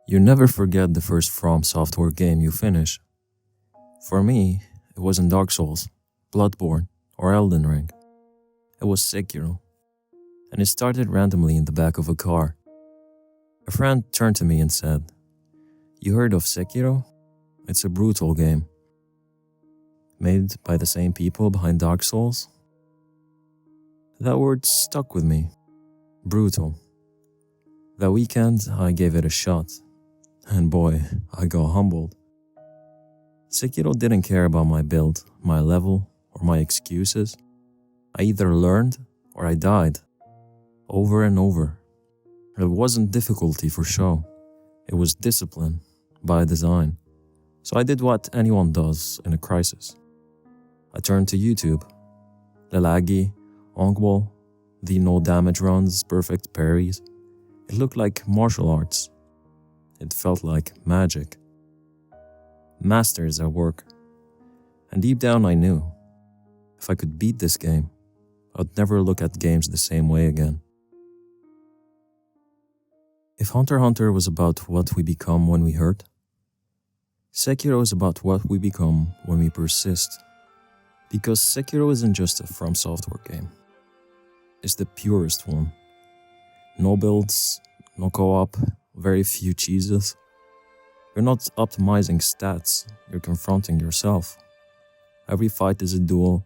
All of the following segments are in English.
You never forget the first FromSoftware game you finish. For me, it wasn't Dark Souls, Bloodborne, or Elden Ring. It was Sekiro. And it started randomly in the back of a car. A friend turned to me and said, "You heard of Sekiro? It's a brutal game. Made by the same people behind Dark Souls." That word stuck with me. Brutal. That weekend, I gave it a shot. And boy, I got humbled. Sekiro didn't care about my build, my level, or my excuses. I either learned or I died. Over and over. It wasn't difficulty for show. It was discipline, by design. So I did what anyone does in a crisis. I turned to YouTube. The laggy, Ongwall, the no damage runs, perfect parries. It looked like martial arts. It felt like magic. Masters at work. And deep down I knew, if I could beat this game, I'd never look at games the same way again. If Hunter x Hunter was about what we become when we hurt, Sekiro is about what we become when we persist. Because Sekiro isn't just a FromSoftware game. It's the purest one. No builds, no co-op, very few cheeses. You're not optimizing stats, you're confronting yourself. Every fight is a duel,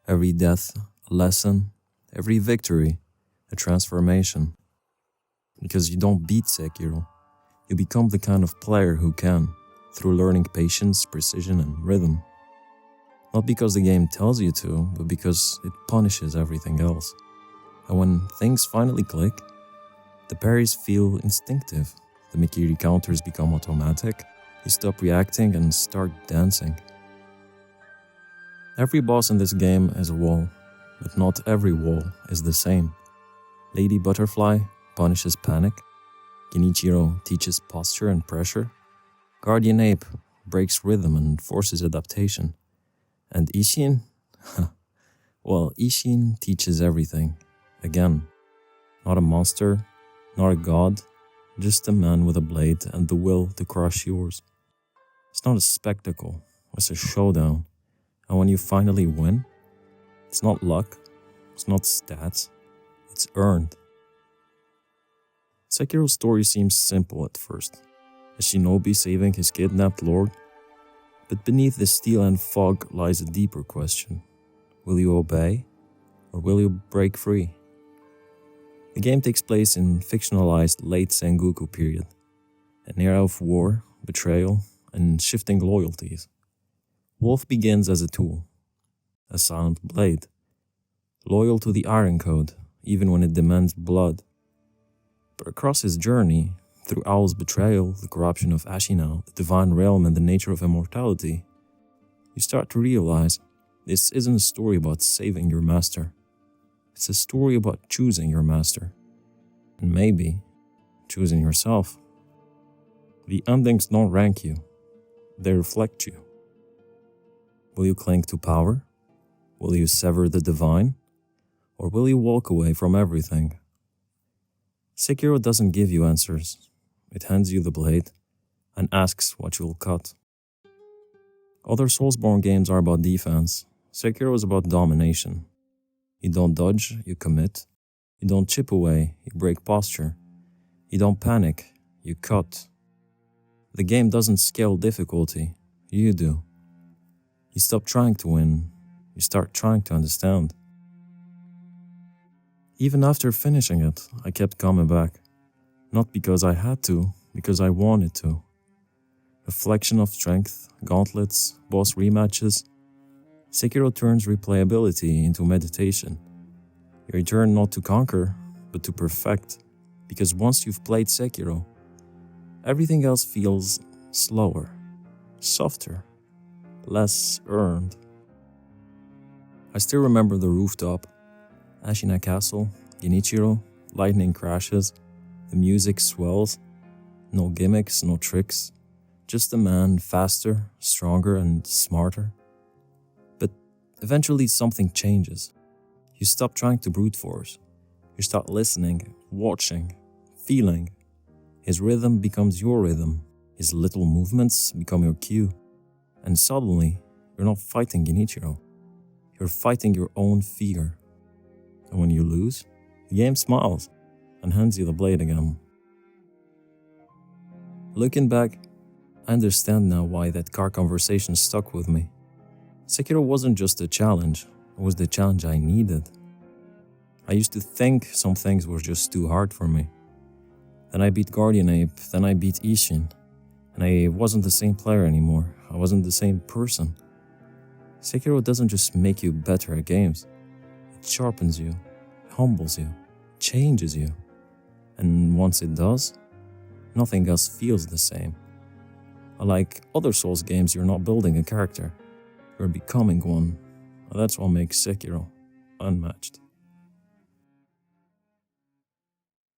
every death a lesson, every victory a transformation. Because you don't beat Sekiro, you become the kind of player who can, through learning patience, precision, and rhythm. Not because the game tells you to, but because it punishes everything else. And when things finally click, the parries feel instinctive, the Mikiri counters become automatic, you stop reacting and start dancing. Every boss in this game is a wall, but not every wall is the same. Lady Butterfly punishes panic, Genichiro teaches posture and pressure, Guardian Ape breaks rhythm and forces adaptation, and Ishin? Well, Ishin teaches everything, again. Not a monster, not a god, just a man with a blade and the will to crush yours. It's not a spectacle, it's a showdown. And when you finally win, it's not luck, it's not stats, it's earned. Sekiro's story seems simple at first, a shinobi saving his kidnapped lord. But beneath the steel and fog lies a deeper question. Will you obey, or will you break free? The game takes place in fictionalized late Sengoku period, an era of war, betrayal, and shifting loyalties. Wolf begins as a tool, a silent blade, loyal to the Iron Code, even when it demands blood. But across his journey, through Owl's betrayal, the corruption of Ashina, the divine realm, and the nature of immortality, you start to realize this isn't a story about saving your master. It's a story about choosing your master. And maybe choosing yourself. The endings don't rank you. They reflect you. Will you cling to power? Will you sever the divine? Or will you walk away from everything? Sekiro doesn't give you answers. It hands you the blade and asks what you'll cut. Other Soulsborne games are about defense. Sekiro is about domination. You don't dodge, you commit. You don't chip away, you break posture. You don't panic, you cut. The game doesn't scale difficulty, you do. You stop trying to win, you start trying to understand. Even after finishing it, I kept coming back. Not because I had to, because I wanted to. Reflection of strength, gauntlets, boss rematches. Sekiro turns replayability into meditation. You return not to conquer, but to perfect. Because once you've played Sekiro, everything else feels slower, softer, less earned. I still remember the rooftop, Ashina Castle, Genichiro, lightning crashes, the music swells, no gimmicks, no tricks, just a man faster, stronger, and smarter. But eventually something changes. You stop trying to brute force. You start listening, watching, feeling. His rhythm becomes your rhythm. His little movements become your cue. And suddenly, you're not fighting Genichiro. You're fighting your own fear. And when you lose, the game smiles and hands you the blade again. Looking back, I understand now why that car conversation stuck with me. Sekiro wasn't just a challenge, it was the challenge I needed. I used to think some things were just too hard for me. Then I beat Guardian Ape, then I beat Ishin, and I wasn't the same player anymore. I wasn't the same person. Sekiro doesn't just make you better at games. It sharpens you, humbles you, changes you. And once it does, nothing else feels the same. Like other Souls games, you're not building a character. You're becoming one. And that's what makes Sekiro unmatched.